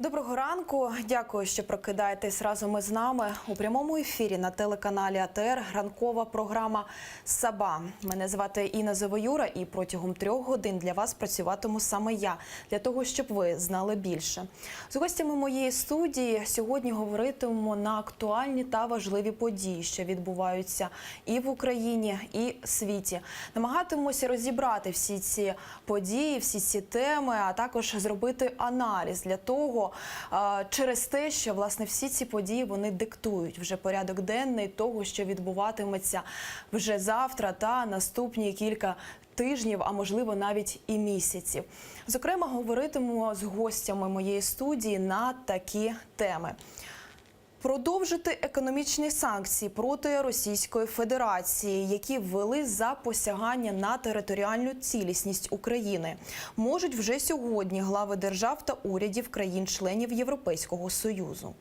Доброго ранку. Дякую, що прокидаєтесь разом із нами. У прямому ефірі на телеканалі АТR ранкова програма «Саба». Мене звати Інна Завоюра і протягом 3 годин для вас працюватиму саме я, для того, щоб ви знали більше. З гостями моєї студії сьогодні говоритимемо на актуальні та важливі події, що відбуваються і в Україні, і в світі. Намагатимемося розібрати всі ці події, всі ці теми, а також зробити аналіз для того, через те, що, власне, всі ці події, вони диктують вже порядок денний того, що відбуватиметься вже завтра та наступні кілька тижнів, а можливо навіть і місяців. Зокрема, говоритимемо з гостями моєї студії на такі теми. Продовжити економічні санкції проти Російської Федерації, які ввели за посягання на територіальну цілісність України, можуть вже сьогодні глави держав та урядів країн-членів Європейського Союзу.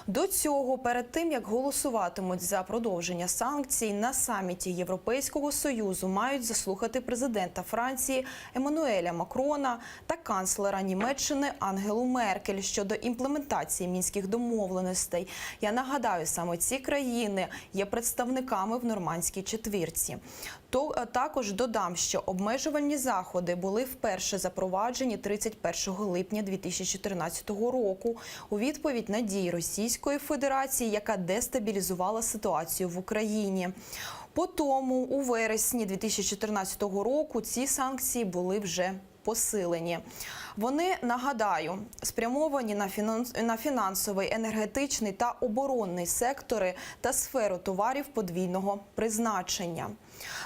До цього, перед тим, як голосуватимуть за продовження санкцій, на саміті Європейського Союзу мають заслухати президента Франції Еммануеля Макрона та канцлера Німеччини Ангелу Меркель щодо імплементації мінських домовленостей. Я нагадаю, саме ці країни є представниками в Нормандській четвірці. Також додам, що обмежувальні заходи були вперше запроваджені 31 липня 2014 року у відповідь на дії Російської Федерації, яка дестабілізувала ситуацію в Україні. Потому у вересні 2014 року ці санкції були вже посилені. Вони, нагадаю, спрямовані на фінансовий, енергетичний та оборонний сектори та сферу товарів подвійного призначення.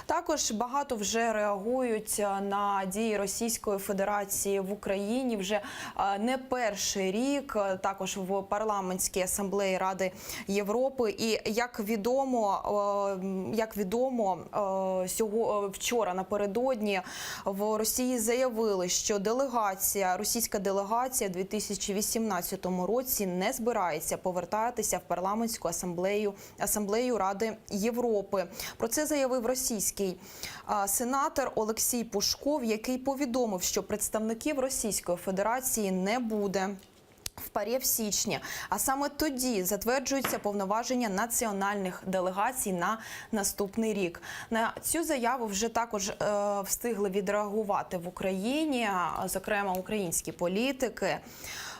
Також багато вже реагують на дії Російської Федерації в Україні вже не перший рік, також в парламентській асамблеї Ради Європи. І як відомо, вчора напередодні в Росії заявили, що російська делегація у 2018 році не збирається повертатися в парламентську асамблею Ради Європи. Про це заявив російський сенатор Олексій Пушков, який повідомив, що представників Російської Федерації не буде в ПАРЄ в січні, а саме тоді затверджуються повноваження національних делегацій на наступний рік. На цю заяву вже також встигли відреагувати в Україні, зокрема українські політики.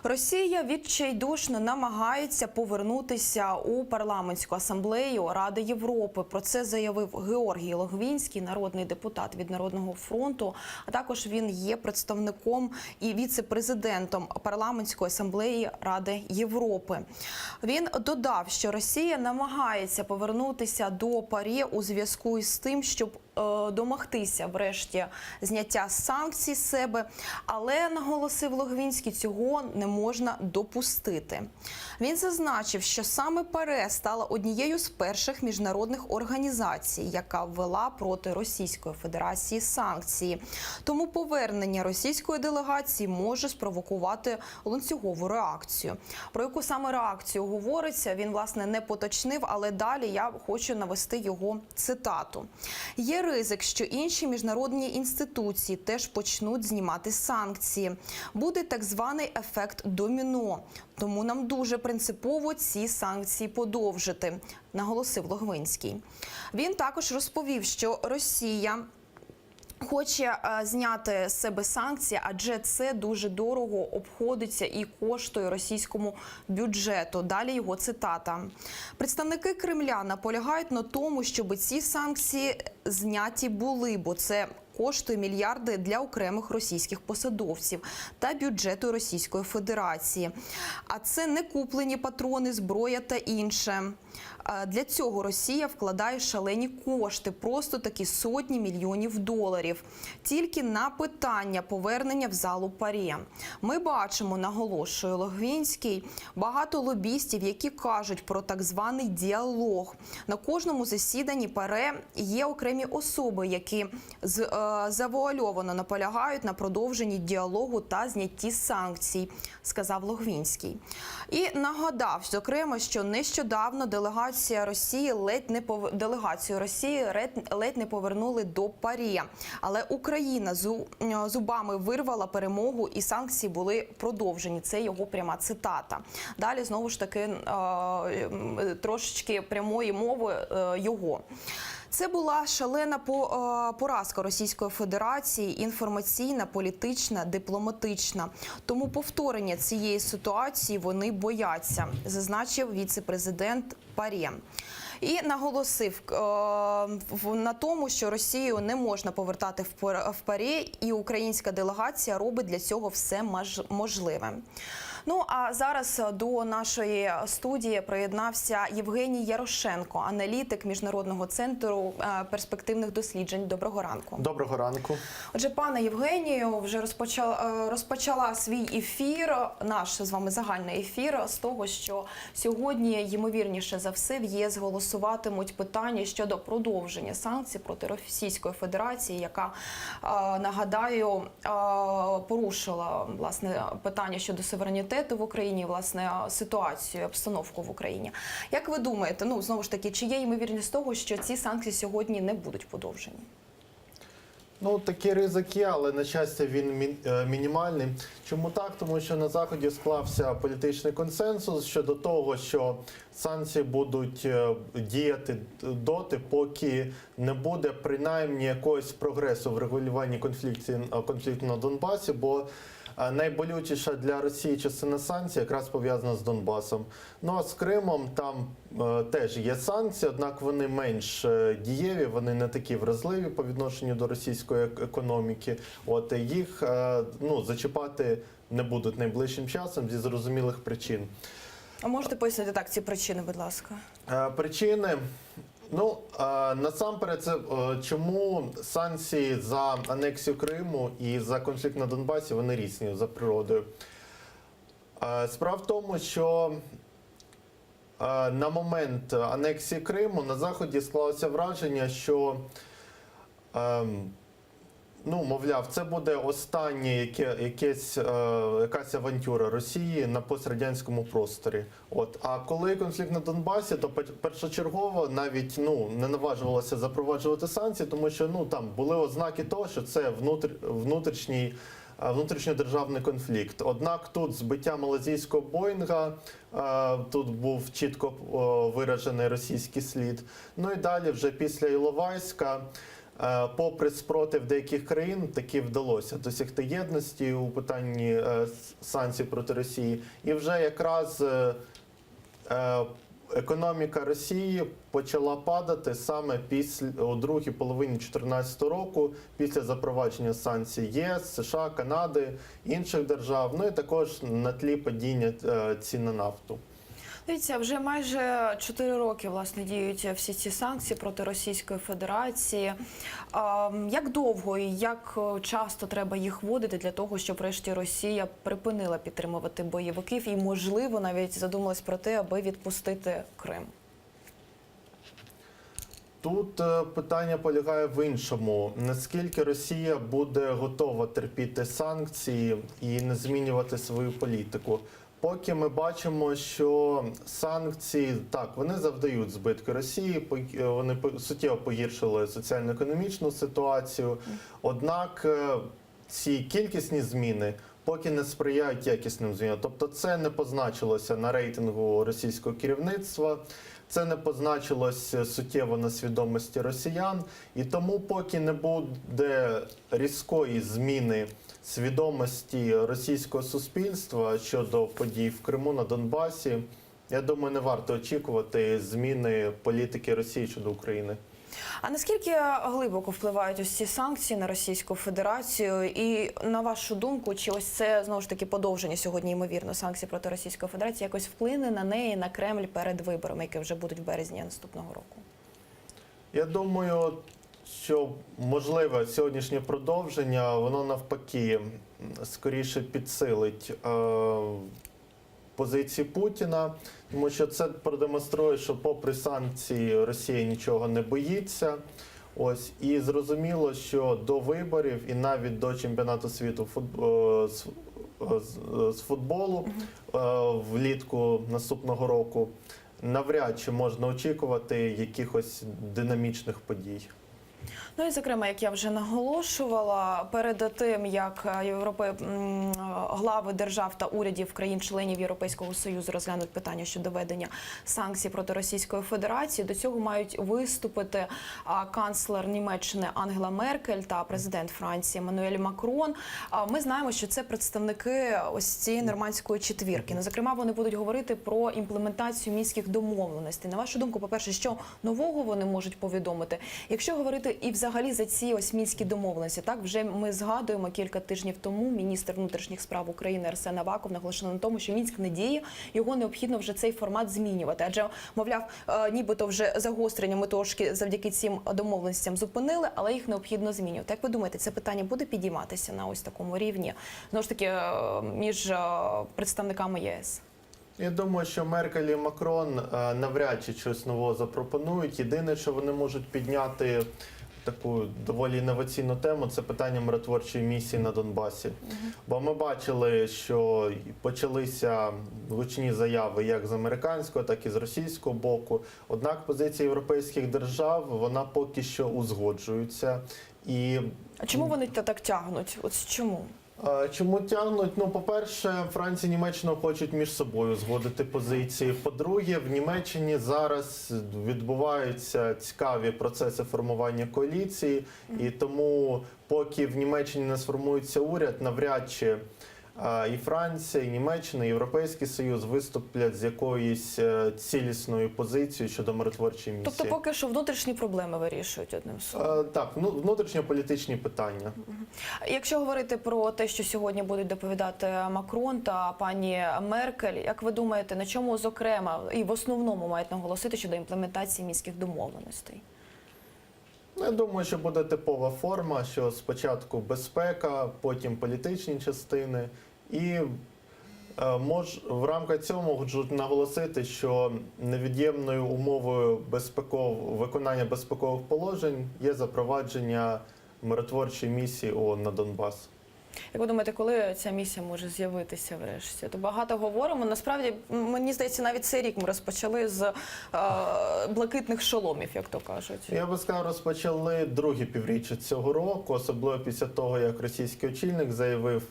Росія відчайдушно намагається повернутися у парламентську асамблею Ради Європи. Про це заявив Георгій Логвинський, народний депутат від Народного фронту, а також він є представником і віце-президентом парламентської асамблеї Ради Європи. Він додав, що Росія намагається повернутися до ПАРЄ у зв'язку із тим, щоб домогтися врешті зняття санкцій з себе, але, наголосив Логвинський, цього не можна допустити. Він зазначив, що саме ПАРЄ стала однією з перших міжнародних організацій, яка ввела проти Російської Федерації санкції. Тому повернення російської делегації може спровокувати ланцюгову реакцію. Про яку саме реакцію говориться, він, власне, не поточнив, але далі я хочу навести його цитату. Є ризик, що інші міжнародні інституції теж почнуть знімати санкції. Буде так званий ефект доміно. Тому нам дуже принципово ці санкції подовжити, наголосив Логвинський. Він також розповів, що Росія хоче зняти з себе санкції, адже це дуже дорого обходиться і коштує російському бюджету. Далі його цитата. Представники Кремля наполягають на тому, щоб ці санкції зняті були, бо це коштує мільярди для окремих російських посадовців та бюджету Російської Федерації. А це не куплені патрони, зброя та інше. Для цього Росія вкладає шалені кошти, просто такі сотні мільйонів доларів, тільки на питання повернення в залу ПАРЄ. Ми бачимо, наголошує Логвинський, багато лобістів, які кажуть про так званий діалог. На кожному засіданні ПАРЄ є окремі особи, які завуальовано наполягають на продовженні діалогу та знятті санкцій, сказав Логвинський. І нагадав, зокрема, що нещодавно делегацію делегацію Росії ледь не повернули до ПАРЄ. Але Україна зубами вирвала перемогу і санкції були продовжені. Це його пряма цитата. Далі, знову ж таки, трошечки прямої мови його. Це була шалена поразка Російської Федерації, інформаційна, політична, дипломатична. Тому повторення цієї ситуації вони бояться, зазначив віце-президент ПАРЄ. І наголосив на тому, що Росію не можна повертати в ПАРЄ, і українська делегація робить для цього все можливе. Ну, а зараз до нашої студії приєднався Євгеній Ярошенко, аналітик Міжнародного центру перспективних досліджень. Доброго ранку. Доброго ранку. Отже, пане Євгенію, вже розпочала свій ефір, наш з вами загальний ефір, з того, що сьогодні, ймовірніше за все, в ЄС голосуватимуть питання щодо продовження санкцій проти Російської Федерації, яка, нагадаю, порушила, власне, питання щодо суверенітету в Україні, власне, ситуацію, обстановку в Україні. Як ви думаєте, ну, знову ж таки, чи є ймовірність того, що ці санкції сьогодні не будуть подовжені? Ну, такий ризик є, але, на щастя, він мінімальний. Чому так? Тому що на Заході склався політичний консенсус щодо того, що санкції будуть діяти доти, поки не буде принаймні якогось прогресу в регулюванні конфлікту на Донбасі, бо найболючіша для Росії частина санкцій якраз пов'язана з Донбасом. Ну а з Кримом там теж є санкції, однак вони менш дієві, вони не такі вразливі по відношенню до російської економіки. От їх зачіпати не будуть найближчим часом зі зрозумілих причин. А можете пояснити так ці причини, будь ласка? Причини. Ну, насамперед, це чому санкції за анексію Криму і за конфлікт на Донбасі, вони різні за природою. Справа в тому, що на момент анексії Криму на Заході склалося враження, що, мовляв, це буде остання якась авантюра Росії на пострадянському просторі. А коли конфлікт на Донбасі, то першочергово навіть не наважувалося запроваджувати санкції, тому що там були ознаки того, що це внутрішньодержавний конфлікт. Однак тут збиття малазійського Боїнга, тут був чітко виражений російський слід. Ну і далі вже після Іловайська, попри спротив деяких країн, таки вдалося досягти єдності у питанні санкцій проти Росії. І вже якраз економіка Росії почала падати саме у другій половині 2014 року, після запровадження санкцій ЄС, США, Канади, інших держав, ну і також на тлі падіння цін на нафту. Дивіться, вже майже 4 роки, власне, діють всі ці санкції проти Російської Федерації. Як довго і як часто треба їх вводити для того, щоб врешті Росія припинила підтримувати бойовиків і, можливо, навіть задумалась про те, аби відпустити Крим? Тут питання полягає в іншому. Наскільки Росія буде готова терпіти санкції і не змінювати свою політику? Поки ми бачимо, що санкції, так, вони завдають збитки Росії, вони суттєво погіршили соціально-економічну ситуацію, однак ці кількісні зміни поки не сприяють якісним змінам. Тобто це не позначилося на рейтингу російського керівництва, це не позначилось суттєво на свідомості росіян, і тому поки не буде різкої зміни свідомості російського суспільства щодо подій в Криму, на Донбасі, я думаю, не варто очікувати зміни політики Росії щодо України. А наскільки глибоко впливають ось ці санкції на Російську Федерацію? І, на вашу думку, чи ось це, знову ж таки, подовження сьогодні, ймовірно, санкцій проти Російської Федерації якось вплине на неї, на Кремль перед виборами, які вже будуть в березні наступного року? Я думаю, що можливе сьогоднішнє продовження, воно навпаки скоріше підсилить позиції Путіна, тому що це продемонструє, що попри санкції Росія нічого не боїться. І зрозуміло, що до виборів і навіть до чемпіонату світу з футболу влітку наступного року навряд чи можна очікувати якихось динамічних подій. Ну і, зокрема, як я вже наголошувала, перед тим, як глави держав та урядів країн-членів Європейського Союзу розглянуть питання щодо введення санкцій проти Російської Федерації, до цього мають виступити канцлер Німеччини Ангела Меркель та президент Франції Еммануель Макрон. Ми знаємо, що це представники ось цієї нормандської четвірки. Ну, зокрема, вони будуть говорити про імплементацію мінських домовленостей. На вашу думку, по-перше, що нового вони можуть повідомити? Якщо говорити і взагалі за ці ось мінські домовленості, так вже ми згадуємо кілька тижнів тому міністр внутрішніх справ України Арсен Аваков наголошував на тому, що Мінськ не діє, його необхідно вже цей формат змінювати. Адже, мовляв, нібито вже загострення ми трошки завдяки цим домовленостям зупинили, але їх необхідно змінювати. Як ви думаєте, це питання буде підійматися на ось такому рівні, знову ж таки, між представниками ЄС? Я думаю, що Меркель і Макрон навряд чи щось нового запропонують. Єдине, що вони можуть підняти таку доволі інноваційну тему, це питання миротворчої місії на Донбасі. Бо ми бачили, що почалися гучні заяви як з американського, так і з російського боку. Однак позиції європейських держав, вона поки що узгоджується. А чому вони так тягнуть? От чому? Чому тягнуть? Ну, по-перше, Франція і Німеччина хочуть між собою згодити позиції. По-друге, в Німеччині зараз відбуваються цікаві процеси формування коаліції. І тому, поки в Німеччині не сформується уряд, навряд чи і Франція, і Німеччина, і Європейський Союз виступлять з якоюсь цілісною позицією щодо миротворчої місії. Тобто поки що внутрішні проблеми вирішують одним словом? Так, внутрішньополітичні питання. Якщо говорити про те, що сьогодні будуть доповідати Макрон та пані Меркель, як ви думаєте, на чому, зокрема, і в основному мають наголосити щодо імплементації мінських домовленостей? Я думаю, що буде типова форма, що спочатку безпека, потім політичні частини. І в рамках цього можуть наголосити, що невід'ємною умовою виконання безпекових положень є запровадження миротворчої місії ООН на Донбас. Як ви думаєте, коли ця місія може з'явитися врешті? То багато говоримо. Насправді, мені здається, навіть цей рік ми розпочали з блакитних шоломів, як то кажуть. Я би сказав, розпочали друге півріччя цього року, особливо після того, як російський очільник заявив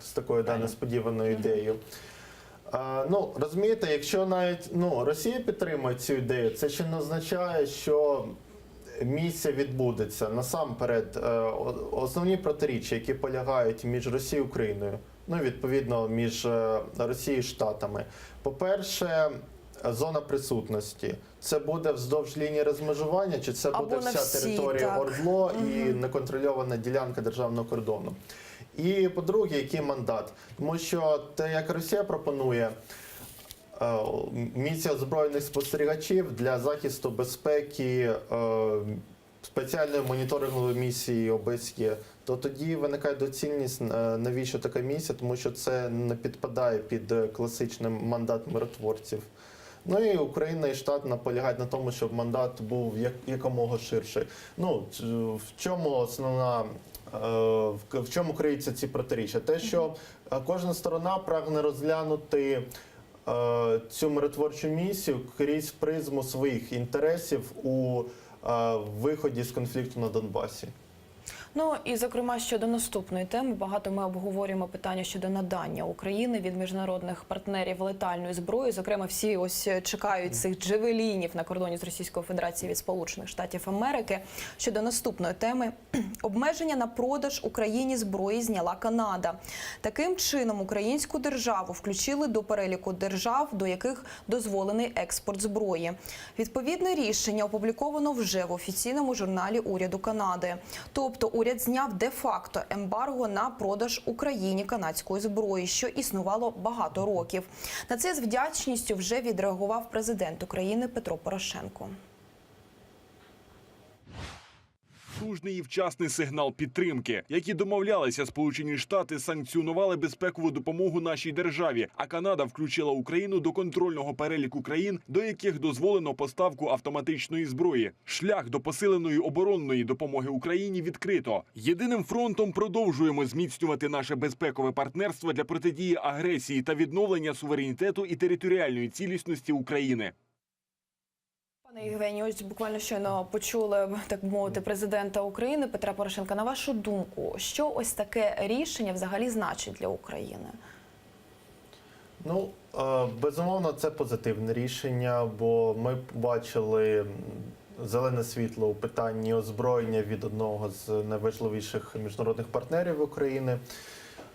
з такою несподіваною ідеєю. Розумієте, якщо навіть Росія підтримує цю ідею, це ще не означає, що місія відбудеться. Насамперед, основні протиріччя, які полягають між Росією і Україною, відповідно, між Росією і Штатами. По-перше, зона присутності. Це буде вздовж лінії розмежування, чи це буде вся територія ОРДЛО і неконтрольована ділянка державного кордону? І, по-друге, який мандат? Тому що те, як Росія пропонує, місія озброєних спостерігачів для захисту безпеки спеціальної моніторингової місії ОБСЄ, то тоді виникає доцільність, навіщо така місія, тому що це не підпадає під класичний мандат миротворців. Ну і Україна і Штат наполягають на тому, щоб мандат був якомога ширший. В чому криються ці протиріччя? Те, що кожна сторона прагне розглянути цю миротворчу місію крізь призму своїх інтересів у виході з конфлікту на Донбасі. Ну і, зокрема, щодо наступної теми, багато ми обговорюємо питання щодо надання України від міжнародних партнерів летальної зброї. Зокрема, всі ось чекають цих джевелінів на кордоні з Російською Федерацією від Сполучених Штатів Америки. Щодо наступної теми, обмеження на продаж Україні зброї зняла Канада. Таким чином, українську державу включили до переліку держав, до яких дозволений експорт зброї. Відповідне рішення опубліковано вже в офіційному журналі уряду Канади. Тобто, уряд зняв де-факто ембарго на продаж Україні канадської зброї, що існувало багато років. На це з вдячністю вже відреагував президент України Петро Порошенко. потужний і вчасний сигнал підтримки. Як і домовлялися, Сполучені Штати санкціонували безпекову допомогу нашій державі, а Канада включила Україну до контрольного переліку країн, до яких дозволено поставку автоматичної зброї. Шлях до посиленої оборонної допомоги Україні відкрито. Єдиним фронтом продовжуємо зміцнювати наше безпекове партнерство для протидії агресії та відновлення суверенітету і територіальної цілісності України. Пане Євгенію, ось буквально щойно почули, так би мовити, президента України Петра Порошенка. На вашу думку, що ось таке рішення взагалі значить для України? Ну, безумовно, це позитивне рішення, бо ми бачили зелене світло у питанні озброєння від одного з найважливіших міжнародних партнерів України.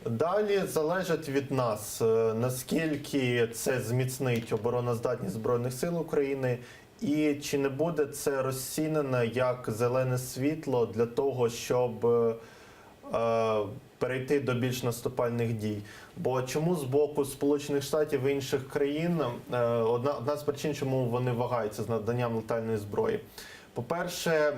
Далі залежить від нас, наскільки це зміцнить обороноздатність Збройних сил України і чи не буде це розцінено як зелене світло для того, щоб перейти до більш наступальних дій. Бо чому з боку Сполучених Штатів і інших країн одна з причин, чому вони вагаються з наданням летальної зброї. По-перше,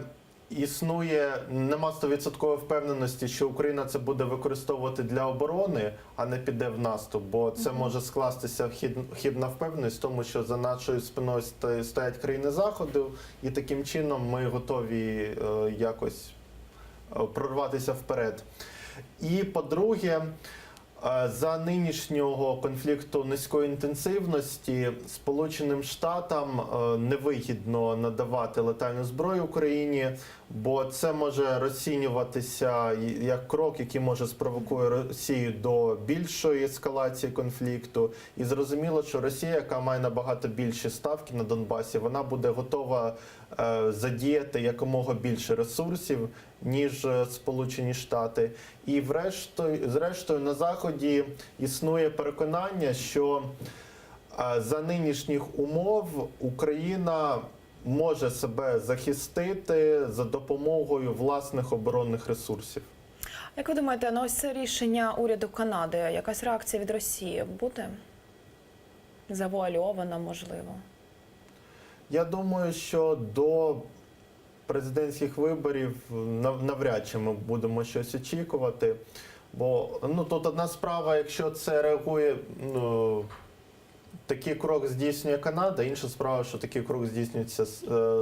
нема 100% впевненості, що Україна це буде використовувати для оборони, а не піде в наступ, бо це може скластися хибна впевненість в тому, що за нашою спиною стоять країни Заходу, і таким чином ми готові якось прорватися вперед. І, по-друге, за нинішнього конфлікту низької інтенсивності Сполученим Штатам невигідно надавати летальну зброю Україні, бо це може розцінюватися як крок, який може спровокує Росію до більшої ескалації конфлікту. І зрозуміло, що Росія, яка має набагато більші ставки на Донбасі, вона буде готова задіяти якомога більше ресурсів, ніж Сполучені Штати. І зрештою на Заході існує переконання, що за нинішніх умов Україна може себе захистити за допомогою власних оборонних ресурсів. Як ви думаєте, на ось це рішення уряду Канади, якась реакція від Росії буде? Завуальована, можливо? Я думаю, що до президентських виборів навряд чи ми будемо щось очікувати. Бо тут одна справа, якщо це реагує, такий крок здійснює Канада, інша справа, що такий крок здійснюється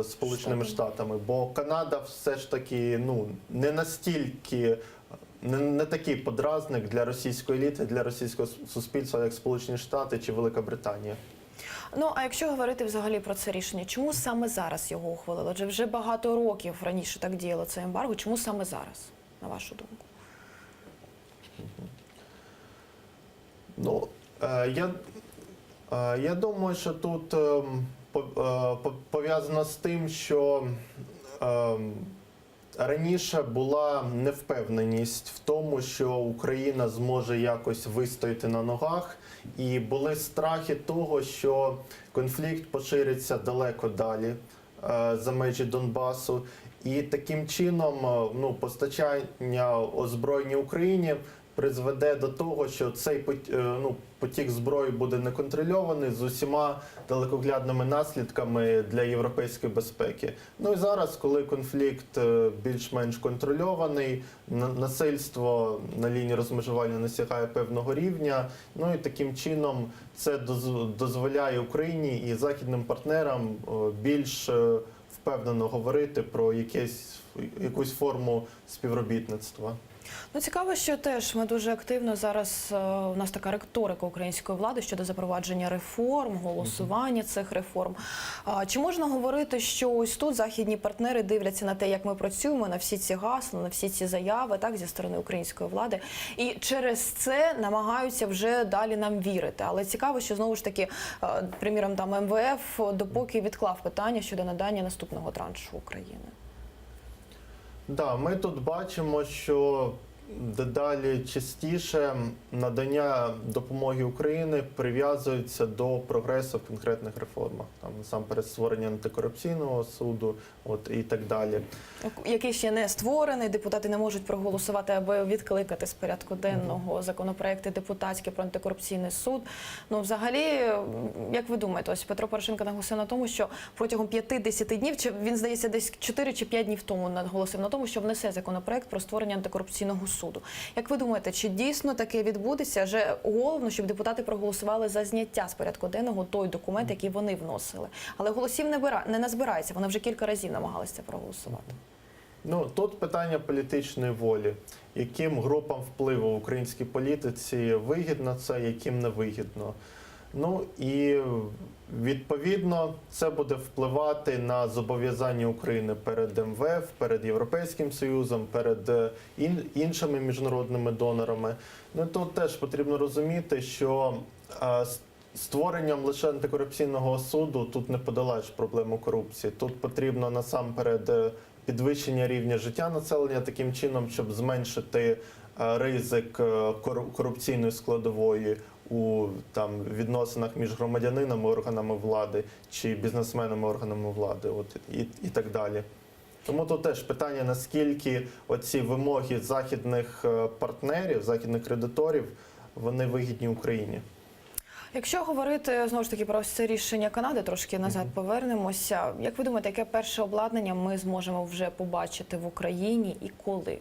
Сполученими Штатами. Бо Канада все ж таки не настільки, не такий подразник для російської еліти, для російського суспільства, як Сполучені Штати чи Велика Британія. А якщо говорити взагалі про це рішення, чому саме зараз його ухвалили? Адже вже багато років раніше так діяло це ембарго. Чому саме зараз, на вашу думку? Я думаю, що тут пов'язано з тим, що раніше була невпевненість в тому, що Україна зможе якось вистояти на ногах, і були страхи того, що конфлікт пошириться далеко далі за межі Донбасу. І таким чином постачання озброєння Україні призведе до того, що цей потік зброї буде неконтрольований з усіма далекоглядними наслідками для європейської безпеки. І зараз, коли конфлікт більш-менш контрольований, насильство на лінії розмежування не сягає певного рівня, і таким чином це дозволяє Україні і західним партнерам більш впевнено говорити про якусь форму співробітництва. Цікаво, що теж ми дуже активно зараз, у нас така риторика української влади щодо запровадження реформ, голосування цих реформ. Чи можна говорити, що ось тут західні партнери дивляться на те, як ми працюємо, на всі ці гасла, на всі ці заяви, так, зі сторони української влади, і через це намагаються вже далі нам вірити. Але цікаво, що знову ж таки, приміром, там МВФ допоки відклав питання щодо надання наступного траншу України. Ми тут бачимо, що дедалі частіше надання допомоги Україні прив'язується до прогресу в конкретних реформах. Там насамперед створення антикорупційного суду, і так далі. Який ще не створений, депутати не можуть проголосувати, аби відкликати з порядку денного законопроекти депутатські про антикорупційний суд. Ну, взагалі, як ви думаєте, ось Петро Порошенко наголосив на тому, що протягом 50 днів, чи він, здається, десь 4 чи 5 днів тому наголосив на тому, що внесе законопроект про створення антикорупційного суду. Як ви думаєте, чи дійсно таке відбудеться? Вже головно, щоб депутати проголосували за зняття з порядку денного той документ, який вони вносили. Але голосів не назбирається, вони вже кілька разів намагалися це проголосувати. Ну, тут питання політичної волі. Яким групам впливу в українській політиці вигідно це, яким не вигідно. Ну і відповідно це буде впливати на зобов'язання України перед МВФ, перед Європейським Союзом, перед іншими міжнародними донорами. Ну тут теж потрібно розуміти, що створенням лише антикорупційного суду тут не подолаєш проблему корупції. Тут потрібно насамперед підвищення рівня життя населення таким чином, щоб зменшити ризик корупційної складової у відносинах між громадянинами, органами влади чи бізнесменами, органами влади, і так далі. Тому тут теж питання, наскільки оці вимоги західних партнерів, західних кредиторів, вони вигідні Україні. Якщо говорити, знову ж таки, про це рішення Канади, трошки назад повернемося. Як ви думаєте, яке перше обладнання ми зможемо вже побачити в Україні і коли?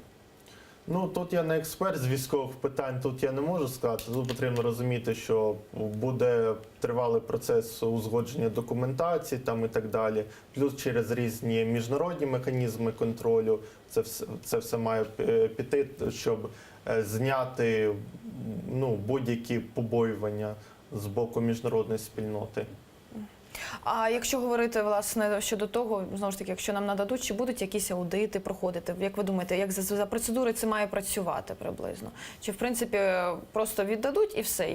Ну, тут я не експерт з військових питань, тут я не можу сказати. Тут потрібно розуміти, що буде тривалий процес узгодження документації і так далі. Плюс через різні міжнародні механізми контролю це все має піти, щоб зняти будь-які побоювання з боку міжнародної спільноти. А якщо говорити, власне, щодо того, знову ж таки, якщо нам нададуть, чи будуть якісь аудити проходити? Як ви думаєте, як за процедурою це має працювати приблизно? Чи, в принципі, просто віддадуть і все,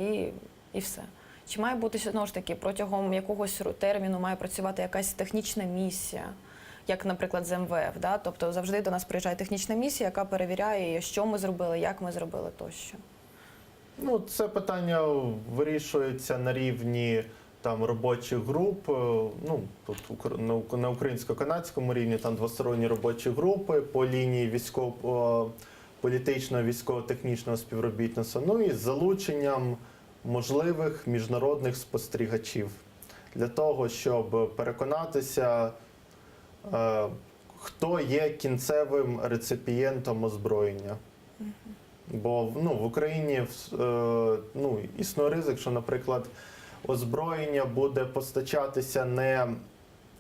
і все? Чи має бути, знову ж таки, протягом якогось терміну має працювати якась технічна місія, як, наприклад, з МВФ, да? Тобто завжди до нас приїжджає технічна місія, яка перевіряє, що ми зробили, як ми зробили тощо? Ну, це питання вирішується на рівні робочих груп, тут на українсько-канадському рівні двосторонні робочі групи по лінії політичного військово-технічного співробітництва, і з залученням можливих міжнародних спостерігачів для того, щоб переконатися, хто є кінцевим реципієнтом озброєння. Бо в Україні існує ризик, що, наприклад, озброєння буде постачатися не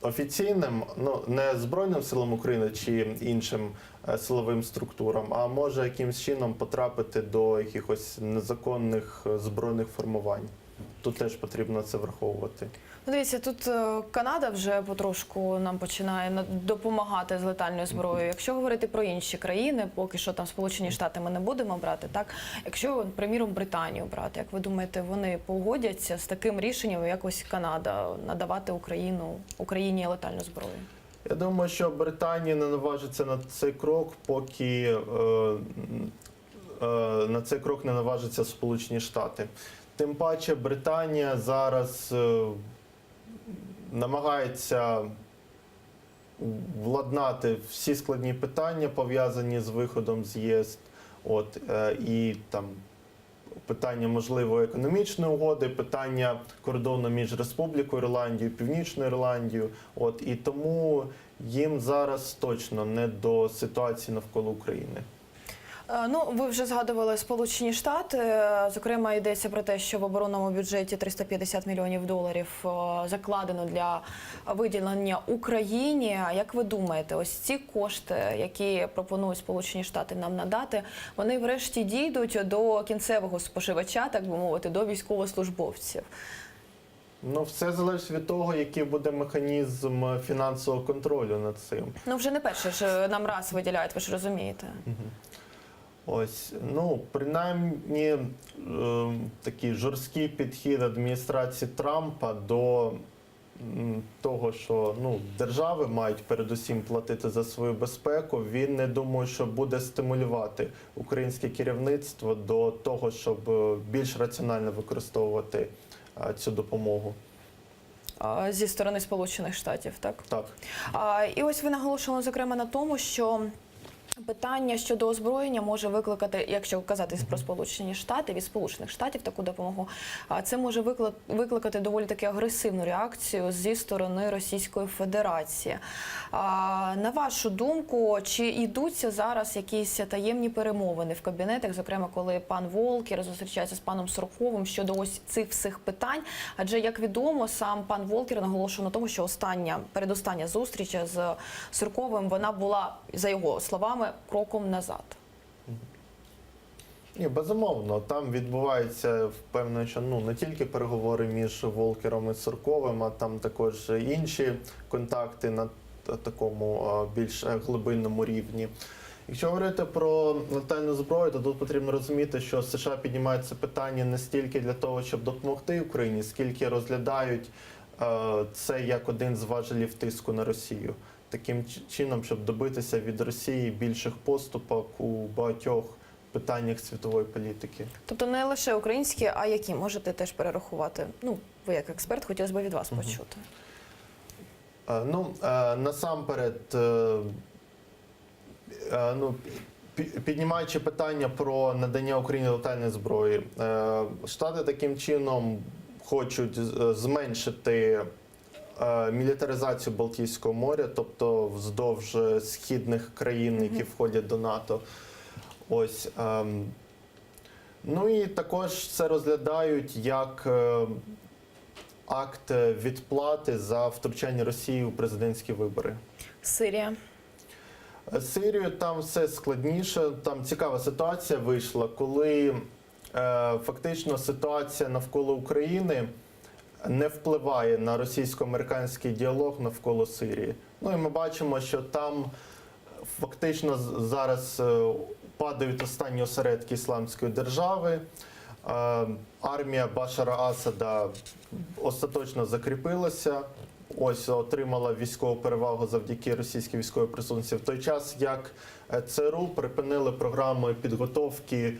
офіційним, не Збройним силам України чи іншим силовим структурам, а може якимось чином потрапити до якихось незаконних збройних формувань. Тут теж потрібно це враховувати. Дивіться, тут Канада вже потрошку нам починає допомагати з летальною зброєю. Якщо говорити про інші країни, поки що там Сполучені Штати ми не будемо брати, так? Якщо, приміром, Британію брати, як ви думаєте, вони погодяться з таким рішенням, як ось Канада, надавати Україні летальну зброю? Я думаю, що Британія не наважиться на цей крок, поки на цей крок не наважаться Сполучені Штати. Тим паче Британія зараз намагається владнати всі складні питання, пов'язані з виходом з ЄС, і питання можливої економічної угоди, питання кордону між Республікою Ірландію і Північною Ірландією. І тому їм зараз точно не до ситуації навколо України. Ви вже згадували Сполучені Штати. Зокрема, йдеться про те, що в оборонному бюджеті $350 мільйонів закладено для виділення Україні. Як ви думаєте, ось ці кошти, які пропонують Сполучені Штати нам надати, вони врешті дійдуть до кінцевого споживача, так би мовити, до військовослужбовців? Все залежить від того, який буде механізм фінансового контролю над цим. Вже не перший ж нам раз виділяють, ви ж розумієте. Принаймні такий жорсткий підхід адміністрації Трампа до того, що держави мають передусім платити за свою безпеку, він не думаю, що буде стимулювати українське керівництво до того, щоб більш раціонально використовувати цю допомогу. Зі сторони Сполучених Штатів, так? Так. І ось ви наголошували, зокрема, на тому, що питання щодо озброєння може викликати, якщо казати про Сполучені Штати, від Сполучених Штатів таку допомогу, це може викликати доволі таки агресивну реакцію зі сторони Російської Федерації. На вашу думку, чи йдуться зараз якісь таємні перемовини в кабінетах, зокрема, коли пан Волкер зустрічається з паном Сурковим щодо ось цих всіх питань? Адже, як відомо, сам пан Волкер наголошував на тому, що передостання зустріч з Сурковим, вона була, за його словами, кроком назад. Ні, безумовно, там відбуваються, впевнено, що не тільки переговори між Волкером і Сурковим, а там також інші контакти на такому більш глибинному рівні. Якщо говорити про летальну зброю, то тут потрібно розуміти, що США піднімають це питання не стільки для того, щоб допомогти Україні, скільки розглядають це як один з важелів тиску на Росію. Таким чином, щоб добитися від Росії більших поступок у багатьох питаннях світової політики. Тобто не лише українські, а які можете теж перерахувати? Ви як експерт, хотілося б від вас почути. Насамперед, піднімаючи питання про надання Україні летальної зброї, Штати таким чином хочуть зменшити мілітаризацію Балтійського моря, тобто вздовж східних країн, які входять до НАТО. Ось. І також це розглядають як акт відплати за втручання Росії у президентські вибори. Сирія. Сирію там все складніше. Там цікава ситуація вийшла, коли фактично ситуація навколо України не впливає на російсько-американський діалог навколо Сирії. І ми бачимо, що там фактично зараз падають останні осередки Ісламської держави. Армія Башара Асада остаточно закріпилася, отримала військову перевагу завдяки російській військовій присутності, в той час як ЦРУ припинили програму підготовки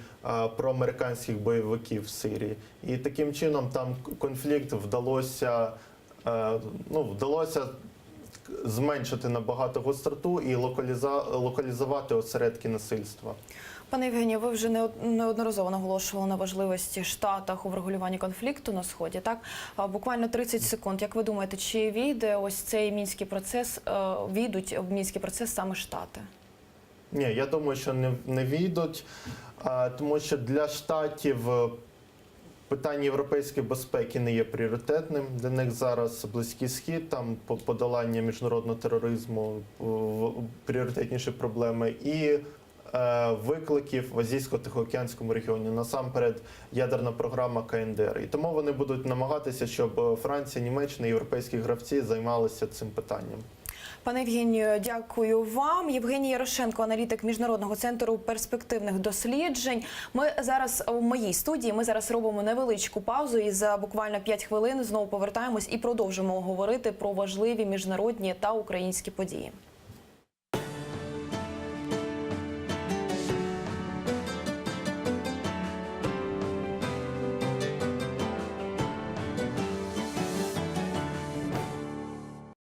проамериканських бойовиків в Сирії. І таким чином там конфлікт вдалося зменшити набагато гостроту і локалізувати осередки насильства. Пане Євгенію, ви вже неодноразово наголошували на важливості Штатах у врегулюванні конфлікту на Сході. Так, буквально 30 секунд. Як ви думаєте, чи війде ось цей мінський процес, війдуть в мінський процес саме Штати? Ні, я думаю, що не війдуть, тому що для Штатів питання європейської безпеки не є пріоритетним. Для них зараз Близький Схід, там подолання міжнародного тероризму, пріоритетніші проблеми, і викликів в Азійсько-Тихоокеанському регіоні, насамперед ядерна програма КНДР. І тому вони будуть намагатися, щоб Франція, Німеччина, європейські гравці займалися цим питанням. Пане Євгенію, дякую вам. Євгеній Ярошенко, аналітик Міжнародного центру перспективних досліджень. Ми зараз у моїй студії, ми зараз робимо невеличку паузу і за буквально 5 хвилин знову повертаємось і продовжимо говорити про важливі міжнародні та українські події.